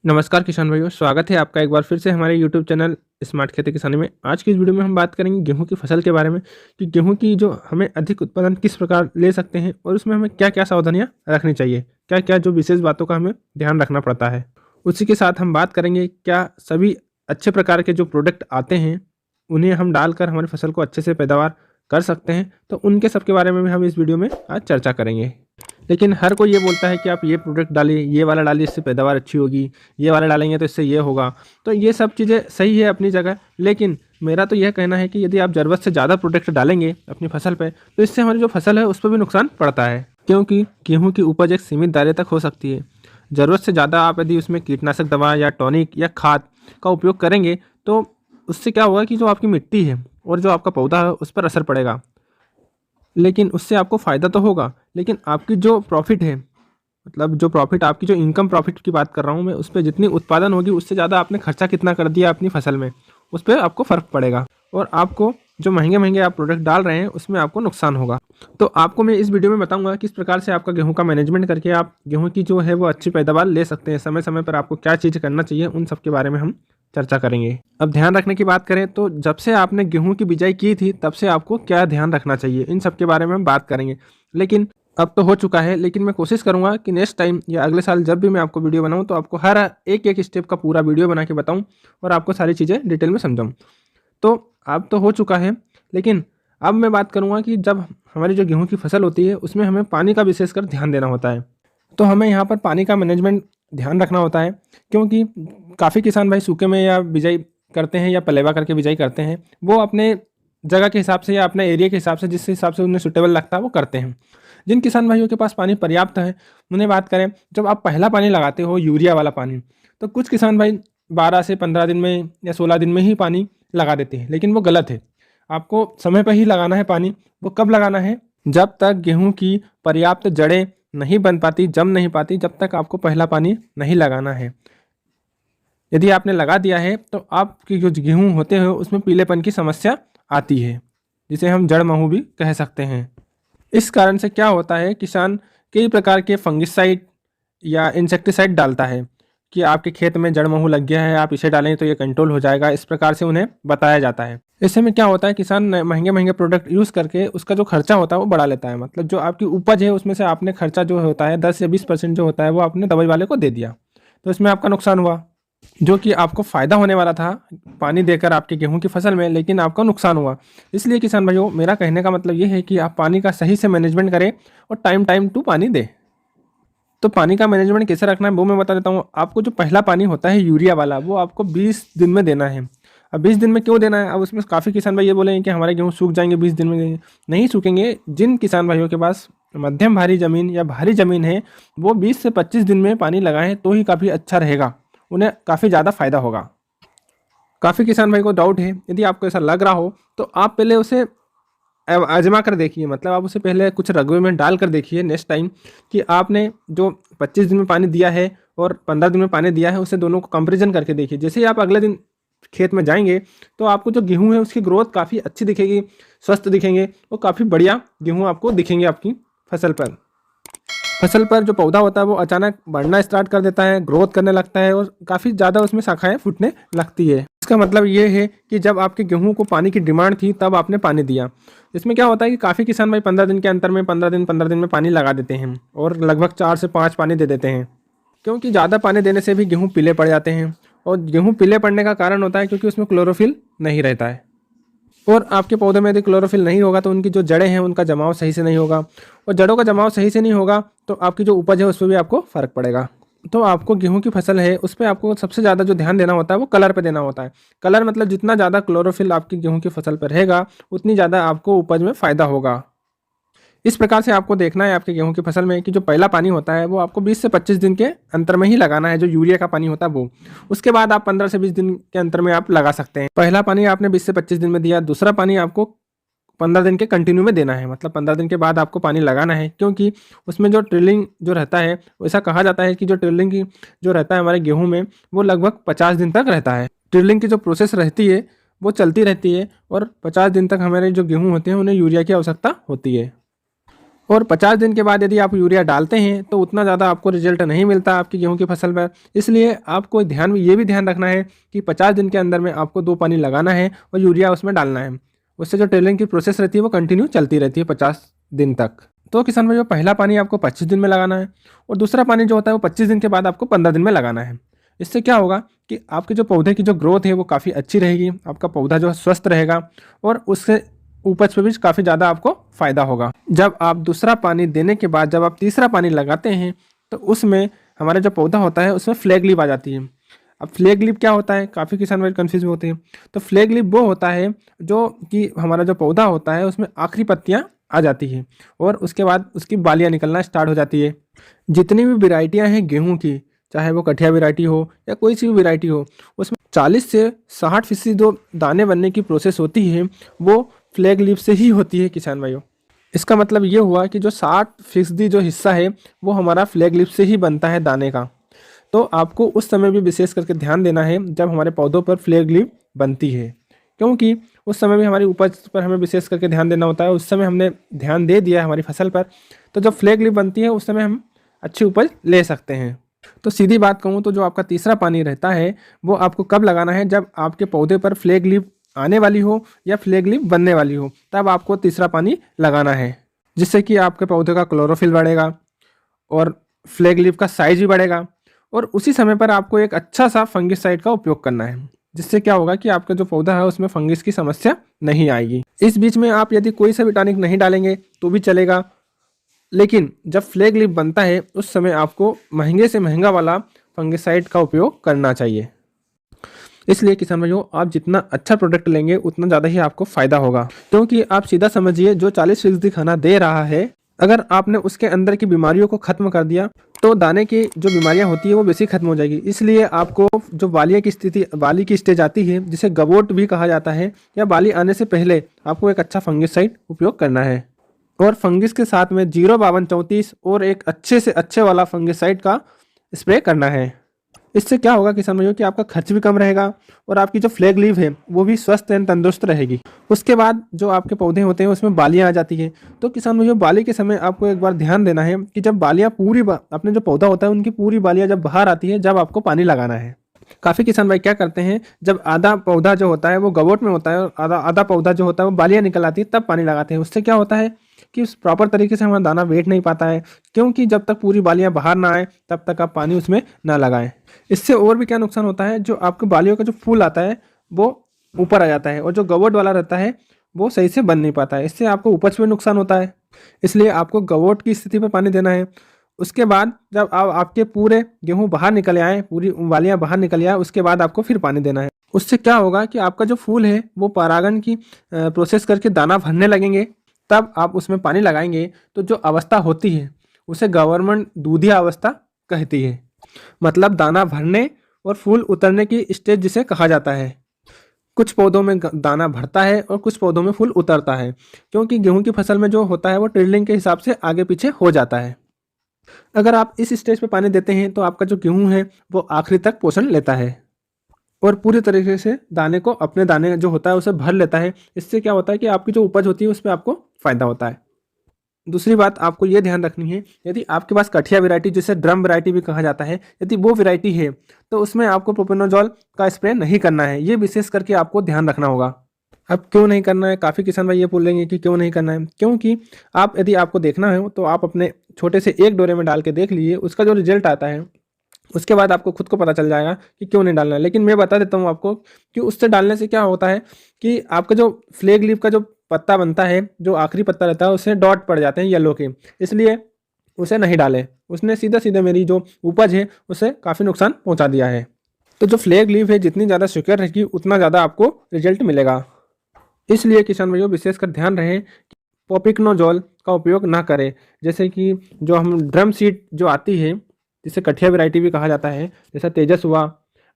नमस्कार किसान भाइयों, स्वागत है आपका एक बार फिर से हमारे YouTube चैनल स्मार्ट खेती किसानी में। आज की इस वीडियो में हम बात करेंगे गेहूं की फसल के बारे में कि गेहूं की जो हमें अधिक उत्पादन किस प्रकार ले सकते हैं और उसमें हमें क्या क्या सावधानियां रखनी चाहिए, क्या क्या जो विशेष बातों का हमें ध्यान रखना पड़ता है। उसी के साथ हम बात करेंगे क्या सभी अच्छे प्रकार के जो प्रोडक्ट आते हैं उन्हें हम डालकर हमारी फसल को अच्छे से पैदावार कर सकते हैं, तो उनके सब के बारे में भी हम इस वीडियो में आज चर्चा करेंगे। लेकिन हर कोई ये बोलता है कि आप ये प्रोडक्ट डालिए, ये वाला डालिए, इससे पैदावार अच्छी होगी, ये वाला डालेंगे तो इससे ये होगा। तो ये सब चीज़ें सही है अपनी जगह, लेकिन मेरा तो यह कहना है कि यदि आप ज़रूरत से ज़्यादा प्रोडक्ट डालेंगे अपनी फसल पे तो इससे हमारी जो फसल है उस पर भी नुकसान पड़ता है, क्योंकि गेहूँ की उपज एक सीमित दायरे तक हो सकती है। ज़रूरत से ज़्यादा आप यदि उसमें कीटनाशक दवा या टॉनिक या खाद का उपयोग करेंगे तो उससे क्या होगा कि जो आपकी मिट्टी है और जो आपका पौधा है उस पर असर पड़ेगा। लेकिन उससे आपको फ़ायदा तो होगा, लेकिन आपकी जो प्रॉफिट है, मतलब जो प्रॉफिट आपकी जो इनकम प्रॉफिट की बात कर रहा हूँ मैं, उस पर जितनी उत्पादन होगी उससे ज़्यादा आपने खर्चा कितना कर दिया अपनी फसल में, उस पर आपको फ़र्क पड़ेगा और आपको जो महंगे महंगे आप प्रोडक्ट डाल रहे हैं उसमें आपको नुकसान होगा। तो आपको मैं इस वीडियो में बताऊंगा किस प्रकार से आपका गेहूं का मैनेजमेंट करके आप गेहूं की जो है वो अच्छी पैदावार ले सकते हैं। समय समय पर आपको क्या चीज़ करना चाहिए उन सब के बारे में हम चर्चा करेंगे। अब ध्यान रखने की बात करें तो जब से आपने गेहूं की बिजाई की थी तब से आपको क्या ध्यान रखना चाहिए, इन सब के बारे में हम बात करेंगे। लेकिन अब तो हो चुका है, लेकिन मैं कोशिश करूंगा कि नेक्स्ट टाइम या अगले साल जब भी मैं आपको वीडियो बनाऊं तो आपको हर एक एक स्टेप का पूरा वीडियो बना के बताऊं और आपको सारी चीज़ें डिटेल में समझाऊं। तो अब तो हो चुका है, लेकिन अब मैं बात करूंगा कि जब हमारी जो गेहूं की फसल होती है उसमें हमें पानी का विशेषकर ध्यान देना होता है। तो हमें यहाँ पर पानी का मैनेजमेंट ध्यान रखना होता है, क्योंकि काफ़ी किसान भाई सूखे में या बिजाई करते हैं या पलेवा करके बिजाई करते हैं। वो अपने जगह के हिसाब से या अपने एरिया के हिसाब से जिस हिसाब से उन्हें सुटेबल लगता है वो करते हैं। जिन किसान भाइयों के पास पानी पर्याप्त है उन्हें बात करें, जब आप पहला पानी लगाते हो यूरिया वाला पानी, तो कुछ किसान भाई 12 से 15 दिन में या 16 दिन में ही पानी लगा देते हैं, लेकिन वो गलत है। आपको समय पर ही लगाना है पानी। वो कब लगाना है? जब तक गेहूं की पर्याप्त जड़ें नहीं बन पाती, जम नहीं पाती, जब तक आपको पहला पानी नहीं लगाना है। यदि आपने लगा दिया है तो आपकी जो गेहूं होते हैं उसमें पीलेपन की समस्या आती है, जिसे हम जड़ महू भी कह सकते हैं। इस कारण से क्या होता है, किसान कई प्रकार के फंगिसाइड या इंसेक्टिसाइड डालता है कि आपके खेत में जड़ महू लग गया है, आप इसे डालें तो ये कंट्रोल हो जाएगा, इस प्रकार से उन्हें बताया जाता है। ऐसे में क्या होता है, किसान महंगे महंगे प्रोडक्ट यूज़ करके उसका जो खर्चा होता है वो बढ़ा लेता है। मतलब जो आपकी उपज है उसमें से आपने खर्चा जो होता है 10 या 20% जो होता है वो आपने दवाई वाले को दे दिया, तो इसमें आपका नुकसान हुआ। जो कि आपको फ़ायदा होने वाला था पानी देकर आपके गेहूं की फसल में, लेकिन आपका नुकसान हुआ। इसलिए किसान भाइयों, मेरा कहने का मतलब ये है कि आप पानी का सही से मैनेजमेंट करें और टाइम टाइम टू पानी दें। तो पानी का मैनेजमेंट कैसे रखना है वो मैं बता देता हूँ। आपको जो पहला पानी होता है यूरिया वाला, वो आपको 20 दिन में देना है। अब 20 दिन में क्यों देना है? अब उसमें काफ़ी किसान भाई ये बोलेंगे कि हमारे गेहूँ सूख जाएंगे 20 दिन में। नहीं सूखेंगे। जिन किसान भाइयों के पास मध्यम भारी ज़मीन या भारी ज़मीन है वो 20 से 25 दिन में पानी लगाएं तो ही काफ़ी अच्छा रहेगा, उन्हें काफ़ी ज़्यादा फायदा होगा। काफ़ी किसान भाई को डाउट है, यदि आपको ऐसा लग रहा हो तो आप पहले उसे आजमा कर देखिए। मतलब आप उसे पहले कुछ रगवे में डाल कर देखिए नेक्स्ट टाइम कि आपने जो 25 दिन में पानी दिया है और 15 दिन में पानी दिया है उसे दोनों को कंपेरिजन करके देखिए। जैसे ही आप अगले दिन खेत में जाएंगे तो आपको जो गेहूं है उसकी ग्रोथ काफ़ी अच्छी दिखेगी, स्वस्थ दिखेंगे और काफ़ी बढ़िया गेहूं आपको दिखेंगे आपकी फसल पर। फसल पर जो पौधा होता है वो अचानक बढ़ना स्टार्ट कर देता है, ग्रोथ करने लगता है और काफ़ी ज़्यादा उसमें शाखाएं फूटने लगती है। इसका मतलब ये है कि जब आपके गेहूं को पानी की डिमांड थी तब आपने पानी दिया। इसमें क्या होता है कि काफ़ी किसान भाई 15 दिन के अंतर में 15 दिन में पानी लगा देते हैं और लगभग 4 से 5 पानी दे देते हैं, क्योंकि ज़्यादा पानी देने से भी गेहूँ पीले पड़ जाते हैं। और गेहूँ पीले पड़ने का कारण होता है क्योंकि उसमें क्लोरोफिल नहीं रहता है, और आपके पौधे में यदि क्लोरोफिल नहीं होगा तो उनकी जो जड़ें हैं उनका जमाव सही से नहीं होगा, और जड़ों का जमाव सही से नहीं होगा तो आपकी जो उपज है उस पर भी आपको फ़र्क पड़ेगा। तो आपको गेहूं की फसल है उस पर आपको सबसे ज़्यादा जो ध्यान देना होता है वो कलर पे देना होता है। कलर मतलब जितना ज़्यादा क्लोरोफिल आपकी गेहूं की फसल पर रहेगा उतनी ज़्यादा आपको उपज में फ़ायदा होगा। इस प्रकार से आपको देखना है आपके गेहूं की फसल में कि जो पहला पानी होता है वो आपको 20 से 25 दिन के अंतर में ही लगाना है, जो यूरिया का पानी होता है वो। उसके बाद आप 15 से 20 दिन के अंतर में आप लगा सकते हैं। पहला पानी आपने 20 से 25 दिन में दिया, दूसरा पानी आपको 15 दिन के कंटिन्यू में देना है। मतलब 15 दिन के बाद आपको पानी लगाना है, क्योंकि उसमें जो ट्रिलिंग जो रहता है, ऐसा कहा जाता है कि जो ट्रिलिंग की जो रहता है हमारे गेहूँ में वो लगभग 50 दिन तक रहता है। ट्रिलिंग की जो प्रोसेस रहती है वो चलती रहती है और 50 दिन तक हमारे जो गेहूँ होते हैं उन्हें यूरिया की आवश्यकता होती है। और 50 दिन के बाद यदि आप यूरिया डालते हैं तो उतना ज़्यादा आपको रिजल्ट नहीं मिलता आपकी गेहूं की फसल पर। इसलिए आपको ये भी ध्यान रखना है कि 50 दिन के अंदर में आपको 2 पानी लगाना है और यूरिया उसमें डालना है। उससे जो टेलरिंग की प्रोसेस रहती है वो कंटिन्यू चलती रहती है 50 दिन तक। तो किसान भाइयों, पहला पानी आपको 25 दिन में लगाना है और दूसरा पानी जो होता है वो 25 दिन के बाद आपको 15 दिन में लगाना है। इससे क्या होगा कि आपके जो पौधे की जो ग्रोथ है वो काफ़ी अच्छी रहेगी, आपका पौधा जो है स्वस्थ रहेगा और उससे उपज पे भी काफ़ी ज़्यादा आपको फ़ायदा होगा। जब आप दूसरा पानी देने के बाद जब आप तीसरा पानी लगाते हैं तो उसमें हमारा जो पौधा होता है उसमें फ्लैग लीफ आ जाती है। अब फ्लैग लीफ क्या होता है, काफ़ी किसान भाई कन्फ्यूज होते हैं। तो फ्लैग लीफ वो होता है जो कि हमारा जो पौधा होता है उसमें आखिरी पत्तियाँ आ जाती हैं और उसके बाद उसकी बालियाँ निकलना स्टार्ट हो जाती है। जितनी भी वेराइटियाँ हैं गेहूँ की, चाहे वो कठिया वेराइटी हो या कोई सी भी वेराइटी हो, उसमें 40 से 60% जो दाने बनने की प्रोसेस होती है वो फ्लैग लीफ से ही होती है किसान भाइयों। इसका मतलब ये हुआ कि जो 60% जो हिस्सा है वो हमारा फ्लैग लीफ से ही बनता है दाने का। तो आपको उस समय भी विशेष करके ध्यान देना है जब हमारे पौधों पर फ्लैग लीफ बनती है, क्योंकि उस समय भी हमारी उपज पर हमें विशेष करके ध्यान देना होता है। उस समय हमने ध्यान दे दिया है हमारी फसल पर, तो जब फ्लैग लीफ बनती है उस समय हम अच्छी उपज ले सकते हैं। तो सीधी बात कहूँ तो जो आपका तीसरा पानी रहता है वो आपको कब लगाना है, जब आपके पौधे पर फ्लैग लीफ आने वाली हो या फ्लैग लीफ बनने वाली हो, तब आपको तीसरा पानी लगाना है, जिससे कि आपके पौधे का क्लोरोफिल बढ़ेगा और फ्लैग लीफ का साइज भी बढ़ेगा। और उसी समय पर आपको एक अच्छा सा फंगिसाइड का उपयोग करना है, जिससे क्या होगा कि आपका जो पौधा है उसमें फंगिस की समस्या नहीं आएगी। इस बीच में आप यदि कोई सा भी टॉनिक नहीं डालेंगे तो भी चलेगा, लेकिन जब फ्लैग लीफ बनता है उस समय आपको महंगे से महंगा वाला फंगिसाइड का उपयोग करना चाहिए। इसलिए किसान भाइयों, आप जितना अच्छा प्रोडक्ट लेंगे उतना ज़्यादा ही आपको फायदा होगा, क्योंकि आप सीधा समझिए जो 40% खाना दे रहा है, अगर आपने उसके अंदर की बीमारियों को खत्म कर दिया तो दाने की जो बीमारियां होती है वो वैसे ही खत्म हो जाएगी। इसलिए आपको जो बाली की स्टेज आती है, जिसे गवोट भी कहा जाता है, या बाली आने से पहले आपको एक अच्छा फंगिसाइड उपयोग करना है। और फंगिस के साथ में 05234 और एक अच्छे से अच्छे वाला फंगिसाइड का स्प्रे करना है। इससे क्या होगा किसान भाइयों कि आपका खर्च भी कम रहेगा और आपकी जो फ्लैग लीफ है वो भी स्वस्थ एंड तंदुरुस्त रहेगी। उसके बाद जो आपके पौधे होते हैं उसमें बालियां आ जाती हैं। तो किसान भाइयों, बाली के समय आपको एक बार ध्यान देना है कि जब बालियां अपने जो पौधा होता है उनकी पूरी बालियां जब बाहर आती है, जब आपको पानी लगाना है। काफ़ी किसान भाई क्या करते हैं, जब आधा पौधा जो होता है वो गवोट में होता है और आधा आधा पौधा जो होता है वो बालियां निकल आती है, तब पानी लगाते हैं। उससे क्या होता है कि उस प्रॉपर तरीके से हमारा दाना वेट नहीं पाता है, क्योंकि जब तक पूरी बालियां बाहर ना आए तब तक आप पानी उसमें ना लगाएं। इससे और भी क्या नुकसान होता है, जो आपके बालियों का जो फूल आता है वो ऊपर आ जाता है और जो गवोट वाला रहता है वो सही से बन नहीं पाता है। इससे आपको उपज में नुकसान होता है। इसलिए आपको गवोट की स्थिति पर पानी देना है। उसके बाद जब आपके पूरे गेहूं बाहर निकल आए, पूरी बालियां बाहर निकल आए, उसके बाद आपको फिर पानी देना है। उससे क्या होगा कि आपका जो फूल है वो परागण की प्रोसेस करके दाना भरने लगेंगे। तब आप उसमें पानी लगाएंगे तो जो अवस्था होती है उसे गवर्नमेंट दूधिया अवस्था कहती है, मतलब दाना भरने और फूल उतरने की स्टेज जिसे कहा जाता है। कुछ पौधों में दाना भरता है और कुछ पौधों में फूल उतरता है, क्योंकि गेहूं की फसल में जो होता है वो टिल्डिंग के हिसाब से आगे पीछे हो जाता है। अगर आप इस स्टेज पे पानी देते हैं तो आपका जो गेहूं है वो आखिरी तक पोषण लेता है और पूरी तरीके से दाने को, अपने दाने जो होता है उसे भर लेता है। इससे क्या होता है कि आपकी जो उपज होती है उस पर आपको फायदा होता है। दूसरी बात आपको ये ध्यान रखनी है, यदि आपके पास कठिया वैरायटी जिसे ड्रम वैरायटी भी कहा जाता है, यदि वो वैरायटी है तो उसमें आपको प्रोपेनोजॉल का स्प्रे नहीं करना है। ये विशेष करके आपको ध्यान रखना होगा। अब क्यों नहीं करना है, काफ़ी किसान भाई ये बोलेंगे कि क्यों नहीं करना है। क्योंकि यदि आपको देखना है तो आप अपने छोटे से एक डोरे में डाल के देख लीजिए, उसका जो रिजल्ट आता है उसके बाद आपको खुद को पता चल जाएगा कि क्यों नहीं डालना है। लेकिन मैं बता देता हूँ आपको कि उससे डालने से क्या होता है कि आपका जो फ्लैग लीफ का जो पत्ता बनता है, जो आखिरी पत्ता रहता है, उससे डॉट पड़ जाते हैं येलो के, इसलिए उसे नहीं डालें। उसने सीधा सीधा मेरी जो उपज है उसे काफ़ी नुकसान पहुँचा दिया है। तो जो फ्लैग लीफ है जितनी ज़्यादा सिक्योर रहेगी उतना ज़्यादा आपको रिजल्ट मिलेगा। इसलिए किसान भाइयों विशेषकर ध्यान रहे कि प्रोपिकोनोजॉल का उपयोग ना करें। जैसे कि जो हम ड्रम सीड जो आती है, जिसे कठिया वैरायटी भी कहा जाता है, जैसा तेजस हुआ,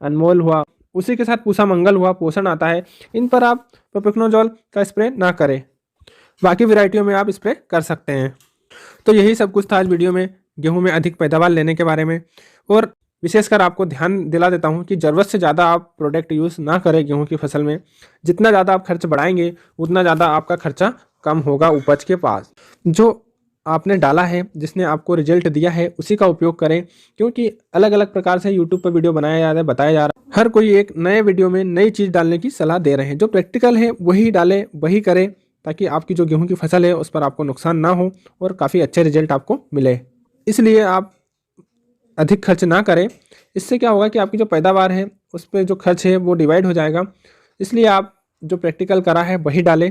अनमोल हुआ, उसी के साथ पूसा मंगल हुआ, पोषण आता है, इन पर आप प्रोपिकोनोजॉल का स्प्रे ना करें। बाकी वैरायटियों में आप स्प्रे कर सकते हैं। तो यही सब कुछ था आज वीडियो में गेहूं में अधिक पैदावार लेने के बारे में। और विशेषकर आपको ध्यान दिला देता हूं कि ज़रूरत से ज़्यादा आप प्रोडक्ट यूज़ ना करें गेहूं की फसल में। जितना ज़्यादा आप खर्च बढ़ाएंगे उतना ज़्यादा आपका खर्चा कम होगा उपज के पास। जो आपने डाला है, जिसने आपको रिजल्ट दिया है, उसी का उपयोग करें। क्योंकि अलग अलग प्रकार से यूट्यूब पर वीडियो बनाया जा रहा है, बताया जा रहा है, हर कोई एक नए वीडियो में नई चीज़ डालने की सलाह दे रहे हैं। जो प्रैक्टिकल है वही डालें, वही करें, ताकि आपकी जो गेहूं की फसल है उस पर आपको नुकसान ना हो और काफ़ी अच्छे रिजल्ट आपको मिले। इसलिए आप अधिक खर्च ना करें। इससे क्या होगा कि आपकी जो पैदावार है उस पर जो खर्च है वो डिवाइड हो जाएगा। इसलिए आप जो प्रैक्टिकल करा है वही डालें।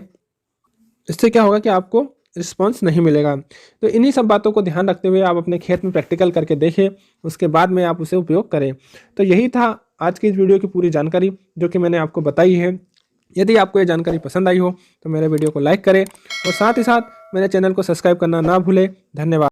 इससे क्या होगा कि आपको रिस्पांस नहीं मिलेगा। तो इन्हीं सब बातों को ध्यान रखते हुए आप अपने खेत में प्रैक्टिकल करके देखें, उसके बाद में आप उसे उपयोग करें। तो यही था आज की इस वीडियो की पूरी जानकारी जो कि मैंने आपको बताई है। यदि आपको ये जानकारी पसंद आई हो तो मेरे वीडियो को लाइक करें और साथ ही साथ मेरे चैनल को सब्सक्राइब करना ना भूलें। धन्यवाद।